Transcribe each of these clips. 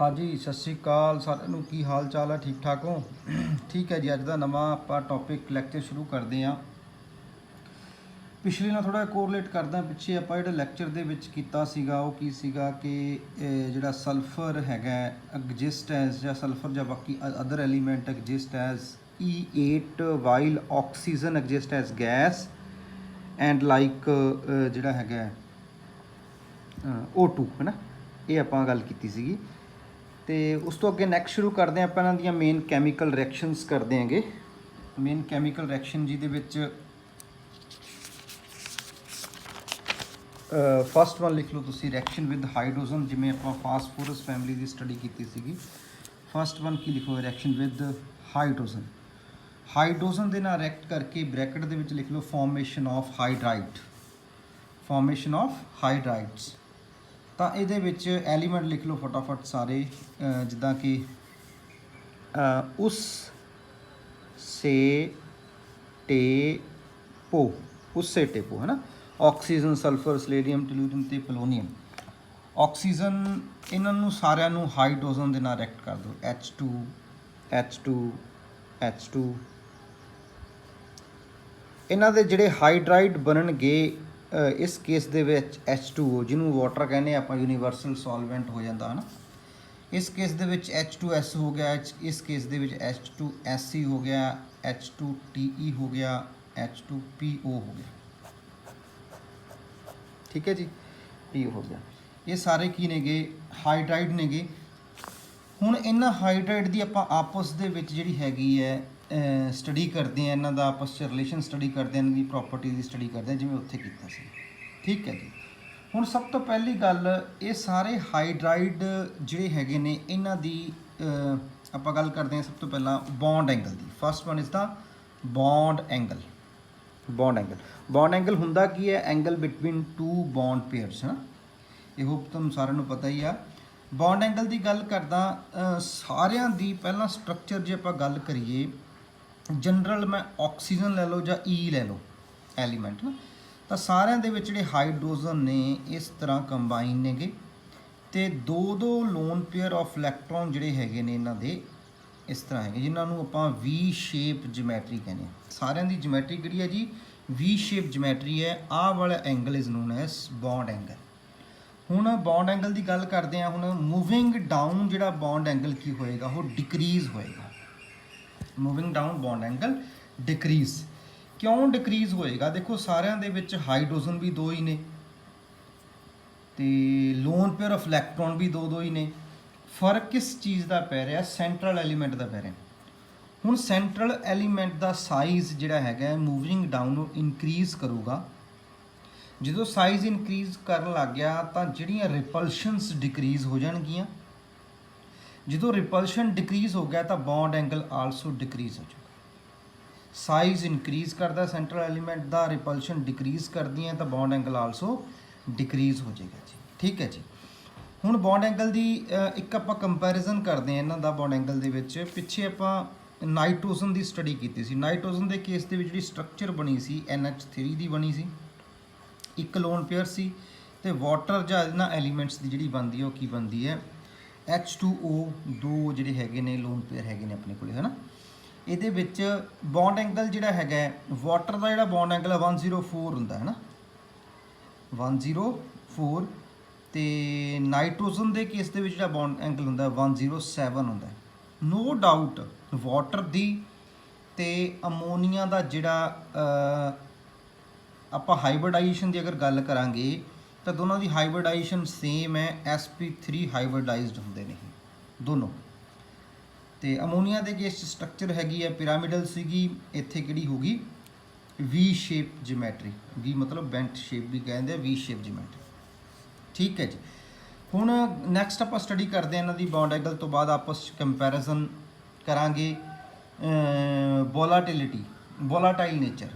हाँ जी, सत श्री अकाल साਰਿਆਂ ਨੂੰ। ਕੀ ਹਾਲ ਚਾਲ ਹੈ? ठीक ठाक हो? ठीक है जी। ਅੱਜ ਦਾ ਨਵਾਂ ਆਪਾਂ ਟੌਪਿਕ ਲੈਕਚਰ ਸ਼ੁਰੂ ਕਰਦੇ ਹਾਂ। ਪਿਛਲੇ ਨਾਲ ਥੋੜਾ ਕੋਰਿਲੇਟ ਕਰਦਾ। ਪਿੱਛੇ ਆਪਾਂ ਜਿਹੜਾ ਲੈਕਚਰ ਦੇ ਵਿੱਚ ਕੀਤਾ ਸੀਗਾ ਉਹ ਕੀ ਸੀਗਾ ਕਿ ਜਿਹੜਾ ਸਲਫਰ ਹੈਗਾ ਐਗਜ਼ਿਸਟ ਐਜ਼, ਜਾਂ ਸਲਫਰ ਜਾਂ ਬਾਕੀ other element exist as E8 while oxygen exist as gas and like ਜਿਹੜਾ ਹੈਗਾ O2 ਹੈ ਨਾ। ਇਹ ਆਪਾਂ ਗੱਲ ਕੀਤੀ ਸੀਗੀ। तो उस तो अगे नैक्सट शुरू करते हैं आप इन्हां दियां मेन कैमिकल रिएक्शनस करते हैं। मेन कैमिकल रिएक्शन जिहदे विच फस्ट वन लिख लो तुसीं, रिएक्शन विद हाइड्रोजन। जिवें आपां फास्फोरस फैमिली की स्टडी की सीगी। फस्ट वन की लिखो, रिएक्शन विद हाइड्रोजन। हाइड्रोजन के नाल रिएक्ट करके ब्रैकेट दे विच लिख लो formation of hydride. Formation of hydrides. तो ये एलीमेंट लिख लो फटाफट सारे, जिदा कि उस से टेपो, उससे टेपो है ना। ऑक्सीजन, सल्फर, सलेडियम, टलूरियम ते पोलोनीयम। ऑक्सीजन इन्हों सारिਆਂ ਨੂੰ हाइड्रोजन के नाल रिएक्ट कर दो, H2 H2 H2। इन्हों के जोड़े हाइड्राइड बननगे इस केस दे विच H2O, जिन्हों वाटर कहने आप यूनीवर्सल सॉल्वेंट हो जाता है ना। इस केस दे विच H2S हो गया, इस केस दे विच H2SE हो गया, H2TE हो गया, H2PO हो गया। ठीक है जी, PO हो गया। ये सारे की नेगे हाइड्राइड नेगे। हुण इन्हां हाइड्राइड की आपां आपस दे विच जिहड़ी हैगी है स्टडी करते हैं, इन्हों का आपस में रिलेशन स्टडी करते हैं, इनकी प्रॉपर्टी की स्टडी करते हैं, जिवें उत्थे कीता सी। ठीक है जी। हुण सब तो पहली गल, ये सारे हाइड्राइड जिहड़े हैगे ने इन्हां दी आपां गल करते हैं सब तो पहला बॉन्ड एंगल की। First one is the bond angle. Bond angle, bond angle हुंदा की है? Angle between two bond pairs है ना। ये होप तुहानूं सारिਆਂ ਨੂੰ पता ही आ। बॉन्ड एंगल की गल करदा, सारिਆਂ दी पहला स्ट्रक्चर जे आपां गल करिए जनरल, मैं ऑक्सीजन ले लो या E ले लो एलीमेंट ना, तो सारिਆਂ ਦੇ ਵਿੱਚ ਜਿਹੜੇ हाइड्रोजन ने इस तरह कंबाइन नेगे, तो दो दो लोन पेयर ऑफ इलैक्ट्रॉन ਜਿਹੜੇ ਹੈਗੇ ਨੇ ਇਹਨਾਂ ਦੇ इस तरह है, जिन्होंने ਆਪਾਂ V शेप ਜਿਓਮੈਟਰੀ ਕਹਿੰਦੇ ਆ। ਸਾਰਿਆਂ ਦੀ ਜਿਓਮੈਟਰੀ ਕਿਹੜੀ ਹੈ ਜੀ? V शेप ਜਿਓਮੈਟਰੀ है। ਆਹ ਵਾਲਾ angle is known as bond angle. ਹੁਣ बॉन्ड एंगल की गल करते हैं। ਹੁਣ मूविंग डाउन ਜਿਹੜਾ बॉन्ड एंगल की होएगा वो डिक्रीज़ होएगा। Moving down bond angle decrease क्यों डिक्रीज़ होएगा? देखो सारिਆਂ ਦੇ ਵਿੱਚ हाइड्रोजन भी दो ही ने, तो लोन पेयर ऑफ इलैक्ट्रॉन भी दो दो ही ने। फर्क किस चीज़ का पै रहा? सेंट्रल एलीमेंट का पै रहा। हुण सेंट्रल एलीमेंट का साइज़ जिहड़ा हैगा मूविंग डाउन इनक्रीज़ करूगा। जो साइज़ इनक्रीज़ कर लग गया तो जिहड़ियां रिपल्शनस डिक्रीज़ हो जाणगियां। जो रिपल्शन डिक्रीज़ हो गया तो बॉन्ड एंगल आलसो डिक्रीज़ हो जाएगा। साइज़ इनक्रीज़ करता सेंट्रल एलीमेंट का, रिपल्शन डिक्रीज़ कर दी है तो बॉन्ड एंगल आलसो डिक्रीज़ हो जाएगा जी। ठीक है जी। हुण बॉन्ड एंगल की एक आपां कंपैरिजन करते हैं इन्हां दा। बॉन्ड एंगल दे विच पिछे आपां नाइट्रोजन की स्टडी की सी। नाइट्रोजन के केस दे विच जिहड़ी स्ट्रक्चर बनी सी NH3 की बनी सी, एक लोन पेयर सी, ते वाटर जां इन्हां एलीमेंट्स की जिहड़ी बनदी है वो की बनदी है H2O। दो जिहड़े हैगे ने लोन पेयर हैगे ने अपने कोल है ना। ਇਹਦੇ ਵਿੱਚ बॉन्ड एंगल ਜਿਹੜਾ ਹੈਗਾ वाटर ਦਾ ਜਿਹੜਾ बॉन्ड एंगल 104 ਹੁੰਦਾ है ना, 104। ਤੇ ਨਾਈਟ੍ਰੋਜਨ ਦੇ ਕੇਸ ਦੇ ਵਿੱਚ ਜਿਹੜਾ बॉन्ड एंगल ਹੁੰਦਾ 107 ਹੁੰਦਾ। नो डाउट वाटर ਦੀ ਤੇ ਅਮੋਨੀਆ ਦਾ ਜਿਹੜਾ ਆਪਾਂ ਹਾਈਬ੍ਰਿਡਾਈਜੇਸ਼ਨ ਦੀ ਅਗਰ ਗੱਲ ਕਰਾਂਗੇ ਤਾਂ ਦੋਨਾਂ ਦੀ ਹਾਈਬ੍ਰਿਡਾਈਜੇਸ਼ਨ ਸੇਮ है। sp3 ਹਾਈਬ੍ਰਿਡਾਈਜ਼ਡ ਹੁੰਦੇ ਨੇ दोनों। तो अमोनीया के केस स्ट्रक्चर हैगी है पिरामिडल सीगी, इत्थे किहड़ी होगी V शेप जियोमैट्री। V मतलब बेंट शेप भी कहते हैं, V शेप जियोमैट्री। ठीक है जी। हुण नैक्सट आप स्टडी करते हैं इन्हां दी बॉन्ड एंगल तो बाद आपस कंपैरिजन करांगे वोलाटिलिटी, वोलाटाइल नेचर।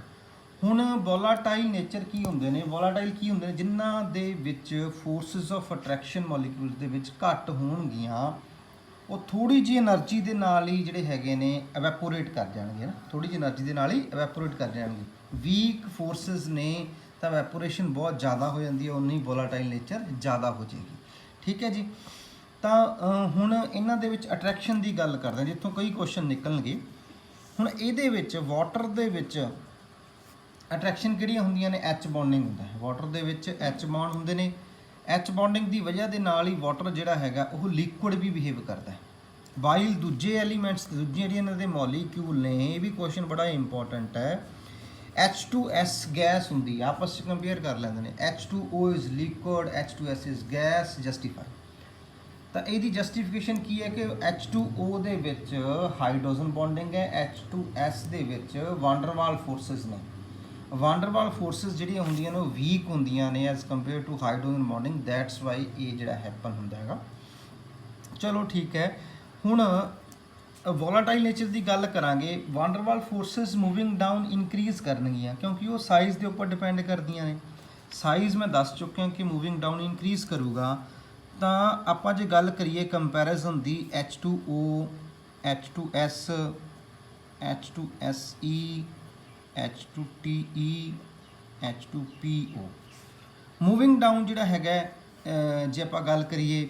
हुण वोलाटाइल नेचर की हुंदे ने? वोलाटाइल की हुंदे ने जिन्हां दे विच फोर्सिस ऑफ अट्रैक्शन मॉलिक्यूल्स दे विच घट होणगियां, वो थोड़ी जी एनर्जी के नाल ही जिहड़े हैगे ने एवैपोरेट कर जाएंगे ना। थोड़ी जी एनर्जी के नाल ही एवैपोरेट कर जाएंगे। वीक फोर्सिस ने तो एवैपोरेशन बहुत ज़्यादा हो जाती है, उन्नी वोलाटाइल नेचर ज़्यादा हो जाएगी। ठीक है जी। ਤਾਂ ਹੁਣ ਇਹਨਾਂ ਦੇ ਵਿੱਚ ਅਟਰੈਕਸ਼ਨ ਦੀ ਗੱਲ ਕਰਦੇ ਹਾਂ, ਜਿੱਥੋਂ ਕਈ ਕੁਐਸਚਨ ਨਿਕਲਣਗੇ। ਹੁਣ ਇਹਦੇ ਵਿੱਚ ਵਾਟਰ ਦੇ ਵਿੱਚ ਅਟਰੈਕਸ਼ਨ ਕਿਹੜੀਆਂ ਹੁੰਦੀਆਂ ਨੇ? ਐਚ ਬੌਂਡਿੰਗ ਹੁੰਦਾ ਹੈ। ਵਾਟਰ ਦੇ ਵਿੱਚ ਐਚ ਬੌਂਡ ਹੁੰਦੇ ਨੇ। ਐਚ ਬੌਂਡਿੰਗ ਦੀ ਵਜ੍ਹਾ ਦੇ ਨਾਲ ਹੀ ਵਾਟਰ ਜਿਹੜਾ ਹੈਗਾ ਉਹ ਲਿਕੁਇਡ ਵੀ ਬਿਹੇਵ ਕਰਦਾ ਹੈ। ਵਾਈਲ ਦੂਜੇ ਐਲੀਮੈਂਟਸ, ਦੂਜੀਆਂ ਜਿਹੜੀਆਂ ਇਹਨਾਂ ਦੇ ਮੋਲੀਕਿਊਲ ਨੇ, ਇਹ ਵੀ ਕੁਐਸਚਨ ਬੜਾ ਇੰਪੋਰਟੈਂਟ ਹੈ। H2S ਗੈਸ ਹੁੰਦੀ ਹੈ, ਆਪਸ ਵਿੱਚ ਕੰਪੇਅਰ ਕਰ ਲੈਂਦੇ ਨੇ। H2O is liquid, H2S is gas, justify. ਤਾਂ ਇਹਦੀ ਜਸਟੀਫਿਕੇਸ਼ਨ ਕੀ ਹੈ ਕਿ H2O ਦੇ ਵਿੱਚ ਹਾਈਡਰੋਜਨ ਬੌਂਡਿੰਗ ਹੈ, H2S ਦੇ ਵਿੱਚ ਵਾਂਡਰਵਾਲ ਫੋਰਸਿਸ ਨੇ। ਵਾਂਡਰਵਾਲ ਫੋਰਸਿਸ ਜਿਹੜੀਆਂ ਹੁੰਦੀਆਂ ਨੇ ਉਹ ਵੀਕ ਹੁੰਦੀਆਂ ਨੇ as compare to hydrogen bonding, that's why ਇਹ ਜਿਹੜਾ ਹੈਪਨ ਹੁੰਦਾ ਹੈਗਾ। ਚਲੋ ਠੀਕ ਹੈ। ਹੁਣ ਵੋਲਾਟਾਈਲ ਨੇਚਰ ਦੀ ਗੱਲ ਕਰਾਂਗੇ। ਵਾਂਡਰਵਾਲ ਫੋਰਸਿਸ ਮੂਵਿੰਗ ਡਾਊਨ ਇਨਕਰੀਜ਼ ਕਰਨਗੀਆਂ ਕਿਉਂਕਿ ਉਹ ਸਾਈਜ਼ ਦੇ ਉੱਪਰ ਡਿਪੈਂਡ ਕਰਦੀਆਂ ਨੇ। ਸਾਈਜ਼ ਮੈਂ ਦੱਸ ਚੁੱਕਿਆ ਕਿ ਮੂਵਿੰਗ ਡਾਊਨ ਇਨਕਰੀਜ਼ ਕਰੂਗਾ। ਤਾਂ ਆਪਾਂ ਜੇ ਗੱਲ ਕਰੀਏ ਕੰਪੈਰੀਜ਼ਨ ਦੀ H2O, H2S, H2SE, H2TE, H2PO, moving down ਜਿਹੜਾ ਹੈਗਾ ਜੇ ਆਪਾਂ ਗੱਲ ਕਰੀਏ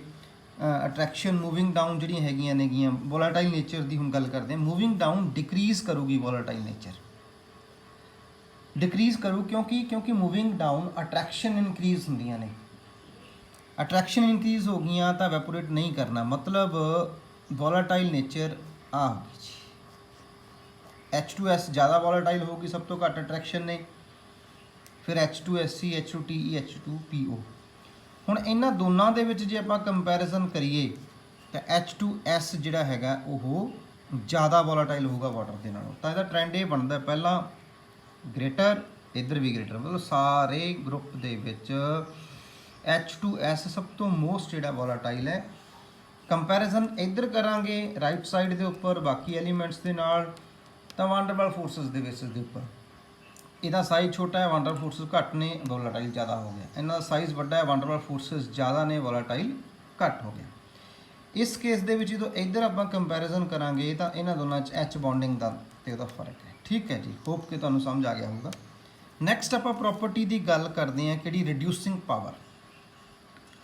ਅਟਰੈਕਸ਼ਨ ਮੂਵਿੰਗ ਡਾਊਨ ਜਿਹੜੀਆਂ ਹੈਗੀਆਂ ਨੇਗੀਆਂ ਵੋਲਾਟਾਈਲ ਨੇਚਰ ਦੀ, ਹੁਣ ਗੱਲ ਕਰਦੇ ਹਾਂ। ਮੂਵਿੰਗ ਡਾਊਨ ਡਿਕਰੀਜ਼ ਕਰੂਗੀ ਵੋਲਾਟਾਈਲ ਨੇਚਰ, ਡਿਕਰੀਜ਼ ਕਰੂ ਕਿਉਂਕਿ ਮੂਵਿੰਗ ਡਾਊਨ ਅਟਰੈਕਸ਼ਨ ਇਨਕਰੀਜ਼ ਹੁੰਦੀਆਂ ਨੇ। ਅਟਰੈਕਸ਼ਨ ਇਨਕਰੀਜ਼ ਹੋ ਗਈਆਂ ਤਾਂ ਵੈਪੋਰੇਟ ਨਹੀਂ ਕਰਨਾ, ਮਤਲਬ ਵੋਲਾਟਾਈਲ ਨੇਚਰ ਆ ਹੋਗੀ ਜੀ। H2S ਜ਼ਿਆਦਾ ਵੋਲਾਟਾਈਲ ਹੋਊਗੀ, ਸਭ ਤੋਂ ਘੱਟ ਅਟਰੈਕਸ਼ਨ ਨੇ। ਫਿਰ H2SE, H2TE, H2PO। ਹੁਣ ਇਹਨਾਂ ਦੋਨਾਂ ਦੇ ਵਿੱਚ ਜੇ ਆਪਾਂ ਕੰਪੈਰੀਜ਼ਨ ਕਰੀਏ ਤਾਂ H2S ਜਿਹੜਾ ਹੈਗਾ ਉਹ ਜ਼ਿਆਦਾ ਵੋਲਾਟਾਈਲ ਹੋਊਗਾ ਵਾਟਰ ਦੇ ਨਾਲੋਂ। ਤਾਂ ਇਹਦਾ ਟ੍ਰੈਂਡ ਇਹ ਬਣਦਾ, ਪਹਿਲਾਂ ਗ੍ਰੇਟਰ, ਇੱਧਰ ਵੀ ਗ੍ਰੇਟਰ, ਮਤਲਬ ਸਾਰੇ ਗਰੁੱਪ ਦੇ ਵਿੱਚ H2S ਸਭ ਤੋਂ ਮੋਸਟ ਜਿਹੜਾ ਵੋਲਾਟਾਈਲ ਹੈ। ਕੰਪੈਰੀਜ਼ਨ ਇੱਧਰ ਕਰਾਂਗੇ ਰਾਈਟ ਸਾਈਡ ਦੇ ਉੱਪਰ ਬਾਕੀ ਐਲੀਮੈਂਟਸ ਦੇ ਨਾਲ, ਤਾਂ ਵਾਂਡਰਵਾਲ ਫੋਰਸਿਸ ਦੇ ਬੇਸਿਸ ਦੇ ਉੱਪਰ ਇਹਦਾ ਸਾਈਜ਼ ਛੋਟਾ ਹੈ, ਵਾਂਡਰਵਾਲ ਫੋਰਸਿਸ ਘੱਟ ਨੇ, ਵੋਲਾਟਾਈਲ ਜ਼ਿਆਦਾ ਹੋ ਗਿਆ। ਇਹਨਾਂ ਦਾ ਸਾਈਜ਼ ਵੱਡਾ ਹੈ, ਵਾਂਡਰਵਾਲ ਫੋਰਸਿਸ ਜ਼ਿਆਦਾ ਨੇ, ਵੋਲਾਟਾਈਲ ਘੱਟ ਹੋ ਗਿਆ। ਇਸ ਕੇਸ ਦੇ ਵਿੱਚ ਜਦੋਂ ਇੱਧਰ ਆਪਾਂ ਕੰਪੈਰੀਜ਼ਨ ਕਰਾਂਗੇ ਤਾਂ ਇਹਨਾਂ ਦੋਨਾਂ 'ਚ ਐਚ ਬੌਂਡਿੰਗ ਦਾ ਤੇ ਉਹਦਾ ਫਰਕ ਹੈ। ਠੀਕ ਹੈ ਜੀ, ਹੋਪ ਕਿ ਤੁਹਾਨੂੰ ਸਮਝ ਆ ਗਿਆ ਹੋਊਗਾ। ਨੈਕਸਟ ਆਪਾਂ ਪ੍ਰੋਪਰਟੀ ਦੀ ਗੱਲ ਕਰਦੇ ਹਾਂ, ਕਿਹੜੀ? Reducing power.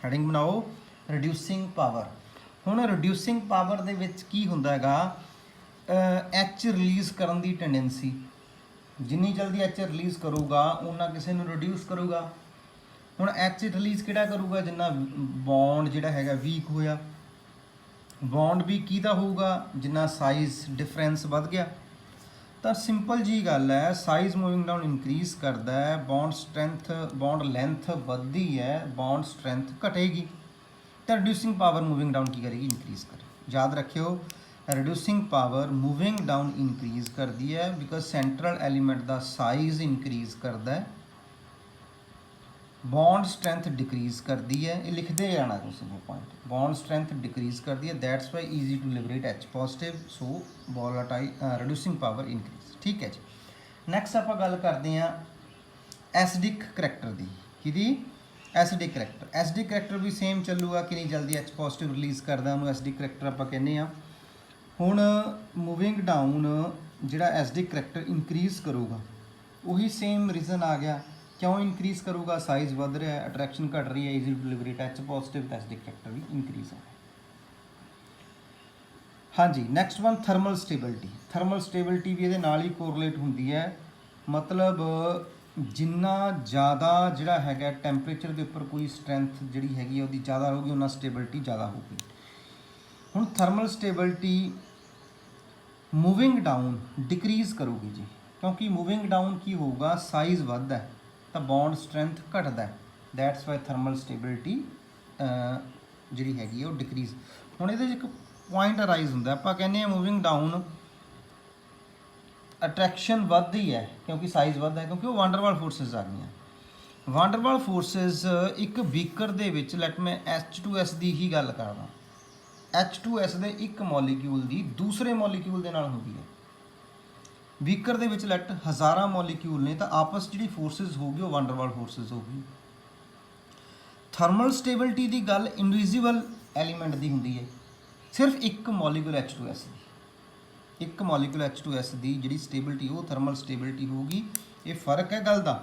ਹੈਡਿੰਗ ਬਣਾਓ, ਰਿਡਿਊਸਿੰਗ ਪਾਵਰ। ਹੁਣ ਰਿਡਿਊਸਿੰਗ ਪਾਵਰ ਦੇ ਵਿੱਚ ਕੀ ਹੁੰਦਾ ਹੈਗਾ? ਐਚ ਰਿਲੀਜ਼ ਕਰਨ ਦੀ ਟੈਂਡੈਂਸੀ। ਜਿੰਨੀ ਜਲਦੀ ਐਚ ਰਿਲੀਜ਼ ਕਰੂਗਾ ਉਹਨਾਂ ਕਿਸੇ ਨੂੰ ਰਿਡਿਊਸ ਕਰੂਗਾ। ਹੁਣ ਐਚ ਰਿਲੀਜ਼ ਕਿਹੜਾ ਕਰੂਗਾ? ਜਿੰਨਾ ਬੌਂਡ ਜਿਹੜਾ ਹੈਗਾ ਵੀਕ ਹੋਇਆ। ਬੌਂਡ ਵੀ ਕਿਹਦਾ ਹੋਊਗਾ? ਜਿੰਨਾ ਸਾਈਜ਼ ਡਿਫਰੈਂਸ ਵੱਧ ਗਿਆ। ਤਾਂ ਸਿੰਪਲ ਜੀ ਗੱਲ ਹੈ, ਸਾਈਜ਼ ਮੂਵਿੰਗ ਡਾਊਨ ਇਨਕਰੀਜ਼ ਕਰਦਾ ਹੈ, ਬੌਂਡ ਸਟਰੈਂਥ, ਬੌਂਡ ਲੈਂਥ ਵੱਧਦੀ ਹੈ, ਬੌਂਡ ਸਟਰੈਂਥ ਘਟੇਗੀ। ਤਾਂ ਰਿਡਿਊਸਿੰਗ ਪਾਵਰ ਮੂਵਿੰਗ ਡਾਊਨ ਕੀ ਕਰੇਗੀ? ਇਨਕਰੀਜ਼ ਕਰੇ। ਯਾਦ ਰੱਖਿਓ, reducing power moving down increase ਕਰਦੀ ਹੈ ਬਿਕਾਜ਼ ਸੈਂਟਰਲ ਐਲੀਮੈਂਟ ਦਾ ਸਾਈਜ਼ ਇਨਕਰੀਜ਼ ਕਰਦਾ ਹੈ, ਬੌਂਡ ਸਟਰੈਂਥ ਡਿਕਰੀਜ਼ ਕਰਦੀ ਹੈ। ਇਹ ਲਿਖਦੇ ਜਾਣਾ ਤੁਸੀਂ ਉਹ ਪੁਆਇੰਟ, ਬੌਂਡ ਸਟਰੈਂਥ ਡਿਕਰੀਜ਼ ਕਰਦੀ ਹੈ, that's why easy to liberate H positive, so volatile reducing power increase. ਠੀਕ ਹੈ ਜੀ। ਨੈਕਸਟ ਆਪਾਂ ਗੱਲ ਕਰਦੇ ਹਾਂ ਐਸਿਡਿਕ ਕਰੈਕਟਰ ਦੀ। ਕਿਹਦੀ? Acidic character. ਐਸਿਡਿਕ ਕਰੈਕਟਰ ਵੀ ਸੇਮ ਚੱਲੂਗਾ, ਕਿੰਨੀ ਜਲਦੀ ਐਚ ਪੋਜ਼ਿਟਿਵ ਰਿਲੀਜ਼ ਕਰਦਾ ਉਹਨੂੰ ਐਸਿਡਿਕ ਕਰੈਕਟਰ ਆਪਾਂ ਕਹਿੰਦੇ ਹਾਂ। ਹੁਣ ਮੂਵਿੰਗ ਡਾਊਨ ਜਿਹੜਾ ਐਸਿਡਿਕ ਕਰੈਕਟਰ ਇਨਕਰੀਜ਼ ਕਰੂਗਾ, ਉਹੀ ਸੇਮ ਰੀਜ਼ਨ ਆ ਗਿਆ। ਕਿਉਂ ਇਨਕਰੀਜ਼ ਕਰੂਗਾ? ਸਾਈਜ਼ ਵੱਧ ਰਿਹਾ ਹੈ, ਅਟਰੈਕਸ਼ਨ ਘਟ ਰਹੀ ਹੈ, easy to liberate H positive, acidic character ਵੀ ਇਨਕਰੀਜ਼ ਹੋ ਗਿਆ। ਹਾਂਜੀ, next one thermal stability. Thermal stability ਵੀ ਇਹਦੇ ਨਾਲ ਹੀ ਕੋਰਿਲੇਟ ਹੁੰਦੀ ਹੈ, ਮਤਲਬ ਜਿੰਨਾ ਜ਼ਿਆਦਾ ਜਿਹੜਾ ਹੈਗਾ ਟੈਂਪਰੇਚਰ ਦੇ ਉੱਪਰ ਕੋਈ ਸਟਰੈਂਥ ਜਿਹੜੀ ਹੈਗੀ ਉਹਦੀ ਜ਼ਿਆਦਾ ਹੋਊਗੀ, ਉਹਨਾਂ ਸਟੇਬਿਲਿਟੀ ਜ਼ਿਆਦਾ ਹੋਊਗੀ। ਹੁਣ thermal stability moving down decrease ਕਰੂਗੀ ਜੀ, ਕਿਉਂਕਿ ਮੂਵਿੰਗ ਡਾਊਨ ਕੀ ਹੋਊਗਾ? ਸਾਈਜ਼ ਵੱਧਦਾ ਹੈ ਤਾਂ ਬੌਂਡ ਸਟਰੈਂਥ ਘਟਦਾ ਹੈ, ਦੈਟਸ ਵਾਈ ਥਰਮਲ ਸਟੇਬਿਲਿਟੀ ਜਿਹੜੀ ਹੈਗੀ ਉਹ ਡਿਕਰੀਜ਼। ਹੁਣ ਇਹਦੇ 'ਚ ਇੱਕ ਪੁਆਇੰਟ ਅਰਾਈਜ਼ ਹੁੰਦਾ, ਆਪਾਂ ਕਹਿੰਦੇ ਹਾਂ ਮੂਵਿੰਗ ਡਾਊਨ ਅਟਰੈਕਸ਼ਨ ਵੱਧਦੀ ਹੈ ਕਿਉਂਕਿ ਸਾਈਜ਼ ਵੱਧਦਾ ਹੈ, ਕਿਉਂਕਿ ਉਹ ਵਾਂਡਰਵਾਲ ਫੋਰਸਿਸ ਆ ਗਈਆਂ। ਵਾਂਡਰਵਾਲ ਫੋਰਸਿਸ ਇੱਕ ਬੀਕਰ ਦੇ ਵਿੱਚ, ਲੈਟ ਮੈਂ H2S ਦੀ ਹੀ ਗੱਲ ਕਰਦਾ, H2S ਦੇ ਇੱਕ ਮੋਲੀਕਿਊਲ ਦੀ ਦੂਸਰੇ ਮੋਲੀਕਿਊਲ ਦੇ ਨਾਲ ਹੁੰਦੀ ਹੈ। ਬੀਕਰ ਦੇ ਵਿੱਚ ਲੈਟ ਹਜ਼ਾਰਾਂ ਮੋਲੀਕਿਊਲ ਨੇ, ਤਾਂ ਆਪਸ ਜਿਹੜੀ ਫੋਰਸਿਸ ਹੋਊਗੀ ਉਹ ਵਾਂਡਰਵਾਲ ਫੋਰਸਿਸ ਹੋਊਗੀ। ਥਰਮਲ ਸਟੇਬਿਲਿਟੀ ਦੀ ਗੱਲ ਇਨਵਿਜ਼ੀਬਲ ਐਲੀਮੈਂਟ ਦੀ ਹੁੰਦੀ ਹੈ, ਸਿਰਫ ਇੱਕ ਮੋਲੀਕਿਊਲ H2S ਦੀ, ਇੱਕ ਮੋਲੀਕਿਊਲ H2S ਦੀ ਜਿਹੜੀ ਸਟੇਬਿਲਿਟੀ ਉਹ ਥਰਮਲ ਸਟੇਬਿਲਿਟੀ ਹੋਊਗੀ। ਇਹ ਫਰਕ ਹੈ ਗੱਲ ਦਾ,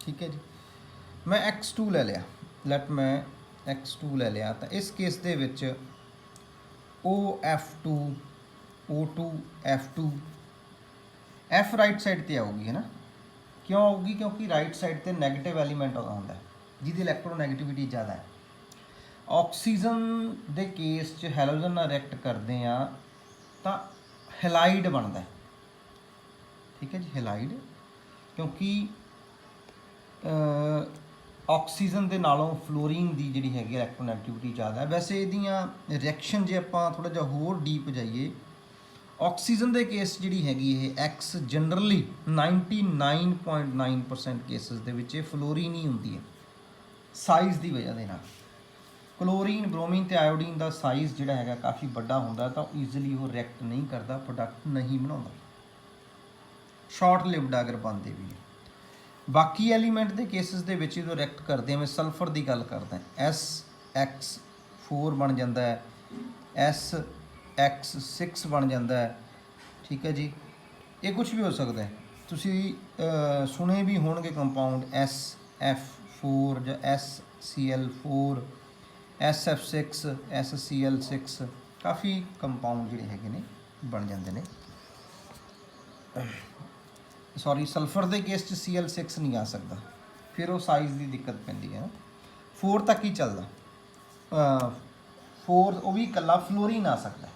ठीक है जी। मैं X2 ले लिया, लेट मैं X2 ले लिया, तो इस केस दे विच OF2 O2 F2 F right side ते आऊगी, है ना। क्यों आऊगी? क्योंकि राइट साइड ते नैगेटिव एलीमेंट आउंदा है जिहदी इलैक्ट्रोनैगेटिविटी ज़्यादा है। ऑक्सीजन दे केस च हैलोजन नाल रिएक्ट करते हैं तो हैलाइड बनता है, ठीक है जी, हैलाइड, क्योंकि ऑक्सीजन के नालों फ्लोरीन की जी हैगी इलैक्ट्रोनैगेटिविटी ज़्यादा है। वैसे इहदियां रिएक्शन जे आपां थोड़ा जिहा होर डीप जाइए, ऑक्सीजन के केस जी हैगी एक्स जनरली 99.9% केसिस दे विच फ्लोरीन ही होंदी है साइज़ की वजह से। क्लोरीन ब्रोमीन तो आयोडीन का साइज़ जोड़ा है काफ़ी बड़ा होंदा तो ईजिली वो रिएक्ट नहीं करता, प्रोडक्ट नहीं बनाता, शॉर्ट लिव्ड अगर बनते भी। बाकी एलीमेंट के केसिस के जो रिएक्ट करते हैं, मैं सल्फर की गल करदा, SX4 बन जाता है, SX6 बन जाता है, ठीक है जी। ये कुछ भी हो सकता है, तुसी सुने भी होणगे कंपाउंड SF4 या SCl4, SF6 SCl6, काफ़ी कंपाउंड जोड़े है ने बन जाते हैं। सॉरी, सल्फर के केस Cl6 नहीं आ सकता, फिर वो साइज़ की दिक्कत पैंदी है ना। 4 तक ही चलता, 4 वो भी कला फ्लोरीन आ सकता,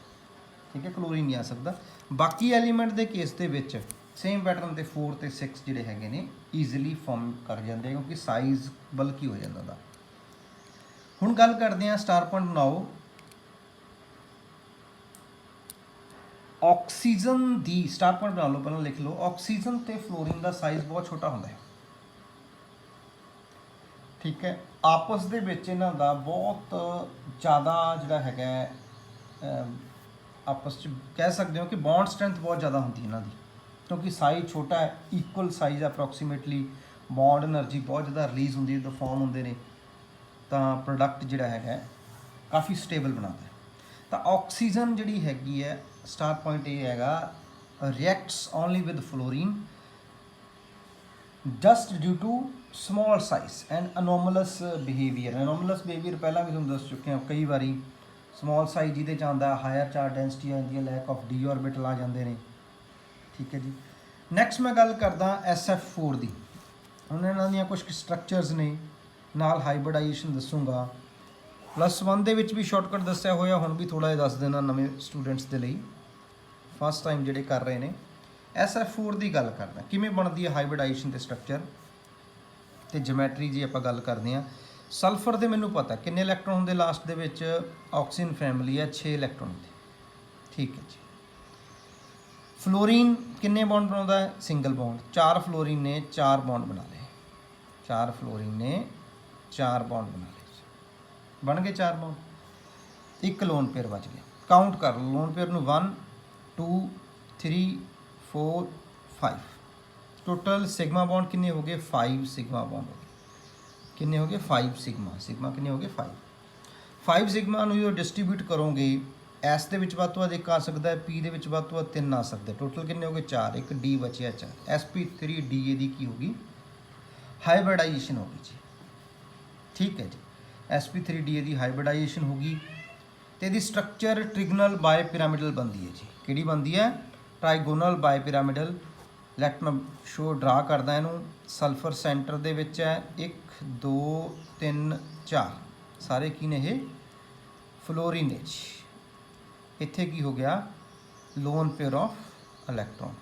ठीक है, क्लोरीन नहीं आ सकता। बाकी एलीमेंट के केस के विच सेम पैटर्न से 4 ते 6 जोड़े है ने ईजिली फॉर्म कर जाते हैं, क्योंकि साइज़ बल्कि हो जाता। हुण गल करते हैं, स्टार पॉइंट बनाओ, ऑक्सीजन दी स्टार पॉइंट बना लो, पहले लिख लो, ऑक्सीजन ते फ्लोरीन का साइज़ बहुत छोटा होता है, ठीक है। आपस दे विच इन्हां दा बहुत ज़्यादा जिहड़ा हैगा आपस च कह सकते हो कि बॉन्ड स्ट्रेंथ बहुत ज़्यादा होती है इन्हां दी, क्योंकि साइज़ छोटा है, equal size approximately, bond energy बहुत ज़्यादा रिलीज़ होंदी है जो फॉर्म होंदे ने, तो प्रोडक्ट जिहड़ा है काफ़ी स्टेबल बनाता है। तो ऑक्सीजन जिहड़ी हैगी है, स्टार पॉइंट ये हैगा, reacts only with fluorine just due to small size and anomalous behaviour. Anomalous behaviour पहला भी तुम दस चुके हैं कई बारी, स्मॉल साइज जिहदे च आंदा हायर चार्ज डेंसिटी आती है, लैक ऑफ डी ऑर्बिटल आ जाते हैं, ठीक है जी। नैक्सट मैं गल करदा SF4 की। हुण इन्हां दियां कुछ स्ट्रक्चर्स ने, नाल हाइब्रिडाइजेशन दसूँगा, +1 दे विच भी शॉर्टकट दस्सिया होया, हुण भी थोड़ा जिहा दस देना नवे स्टूडेंट्स के लिए, फस्ट टाइम जिहड़े कर रहे हैं। SF4 की गल करदा, किवें बनदी है हाइब्रिडाइजेशन ते स्ट्रक्चर ते जोमैट्री जी आपां गल करदे हैं। सल्फर दे मैनूं पता किन्ने इलैक्ट्रॉन होंदे लास्ट दे विच, ऑक्सीजन फैमिली है 6 इलैक्ट्रॉन होंदे, ठीक है जी। फ्लोरीन किन्ने बॉन्ड बनाता है? Single bond. 4 फ्लोरीन ने 4 बॉन्ड बना ले, 4 फ्लोरीन ने 4 बॉन्ड बना ले, बन गए 4 बॉन्ड, एक लोन पेयर बच गया। काउंट कर लो लोन पेयर नूं 1 2 3 4 5, टोटल सिग्मा बॉन्ड किन्ने हो गए? 5 सिग्मा बॉन्ड हो गए। किन्ने हो गए? 5 सिग्मा, सिग्मा किन्ने हो गए? 5 सिग्मा नूं जो डिस्ट्रीब्यूट करोगे, एस दे विच वध तो वध 1 आ सकता है, पी दे विच वध तो वध 3 आ सकते, टोटल किन्ने हो गए? 4, एक डी बचिया 4, sp3 डी की होगी हाइब्रिडाइजेशन होगी जी, ठीक है जी। sp3 डी हाइब्रिडाइजेशन होगी तो यदि स्ट्रक्चर ट्रिगनल बाय पिरामिडल बनती है जी। कि बनती है? Trigonal bipyramidal. लैट मैं शो ड्रा करदा इनू। सल्फर सेंटर दे विच है, 1 2 3 4 सारे की ने ये फ्लोरीन ने जी। इत्थे की हो गया? Lone pair of electron.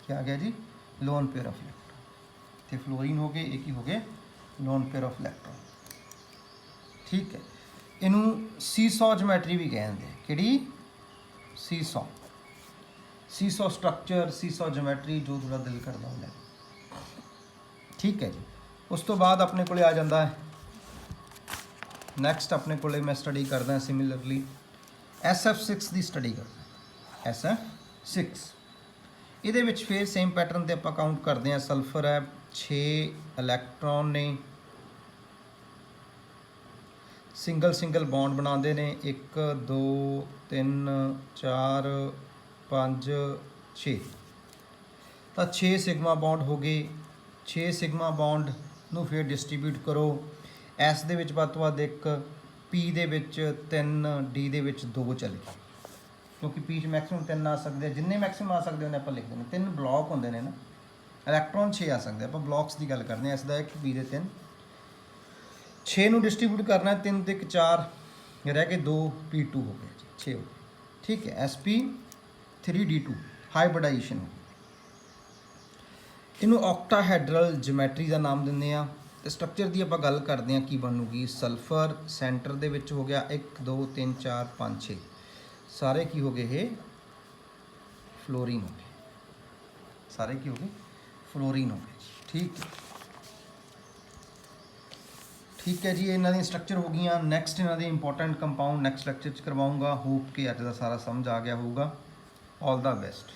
क्या आ गया जी? Lone pair of electron. इत्थे फ्लोरीन हो गए, एक ही हो गए लोन पेयर ऑफ इलैक्ट्रॉन, ठीक है। इनू सीसॉ जोमैट्री भी कहते हैं। किहड़ी? सीसॉ, सीसॉ स्ट्रक्चर, सीसॉ जोमैट्री, जो थोड़ा दिल करता है, ठीक है जी। उस तो बाद अपने को आ जाता है नैक्सट, अपने को मैं स्टडी करदा सिमिलरली SF6 की स्टडी करदा। SF6 ये फिर सेम पैटर्न से आप काउंट करते हैं। सल्फर है 6 इलैक्ट्रॉन ने, सिंगल बॉन्ड बनाते हैं, 1 2 3 4 5 6, तो 6 सिग्मा बॉन्ड हो गए। 6 सिग्मा बॉन्ड ਨੂੰ ਫਿਰ ਡਿਸਟ੍ਰੀਬਿਊਟ ਕਰੋ। S ਦੇ ਵਿੱਚ ਵੱਧ ਤੋਂ ਵੱਧ 1, P ਦੇ ਵਿੱਚ 3, D ਦੇ ਵਿੱਚ 2 ਚਲੇ, ਕਿਉਂਕਿ P 'ਚ ਮੈਕਸਿਮਮ 3 ਆ ਸਕਦੇ ਆ, ਜਿੰਨੇ ਮੈਕਸਿਮਮ ਆ ਸਕਦੇ ਉਹਨੇ ਆਪਾਂ ਲਿਖਦੇ ਨੇ। 3 ਬਲੌਕ ਹੁੰਦੇ ਨੇ ਨਾ, ਇਲੈਕਟ੍ਰੋਨ 6 ਆ ਸਕਦੇ, ਆਪਾਂ ਬਲੌਕਸ ਦੀ ਗੱਲ ਕਰਦੇ ਹਾਂ। S ਦਾ 1, P ਦੇ 3, 6 ਨੂੰ ਡਿਸਟ੍ਰੀਬਿਊਟ ਕਰਨਾ, 3 ਤੇ 1 4 ਰਹਿ ਕੇ 2, P2 ਹੋ ਗਿਆ ਜੀ, 6 ਹੋ ਗਏ। ਠੀਕ ਹੈ, sp3d2 ਹਾਈਬ੍ਰਿਡਾਈਜੇਸ਼ਨ। ਇਹਨੂੰ ਔਕਟਾਹੈਡਰਲ ਜਿਓਮੈਟਰੀ ਦਾ ਨਾਮ ਦਿੰਦੇ ਆ। ਤੇ ਸਟਰਕਚਰ ਦੀ ਆਪਾਂ ਗੱਲ ਕਰਦੇ ਹਾਂ ਕੀ ਬਣੂਗੀ। ਸਲਫਰ ਸੈਂਟਰ ਦੇ ਵਿੱਚ ਹੋ ਗਿਆ, 1 2 3 4 5 6 ਸਾਰੇ ਕੀ ਹੋ ਗਏ, ਇਹ ਫਲੋਰੀਨ ਹੋ ਗਏ, ਸਾਰੇ ਕੀ ਹੋ ਗਏ, ਫਲੋਰੀਨ ਹੋ ਗਏ। ਠੀਕ ਹੈ ਜੀ, ਇਹਨਾਂ ਦੀ ਸਟਰਕਚਰ ਹੋ ਗਈਆਂ। ਨੈਕਸਟ ਇਹਨਾਂ ਦੇ ਇੰਪੋਰਟੈਂਟ ਕੰਪਾਊਂਡ ਨੈਕਸਟ ਲੈਕਚਰ 'ਚ ਕਰਵਾਊਂਗਾ। ਹੋਪ ਕਿ ਅੱਜ ਦਾ ਸਾਰਾ ਸਮਝ ਆ ਗਿਆ ਹੋਊਗਾ। ਆਲ ਦਾ ਬੈਸਟ।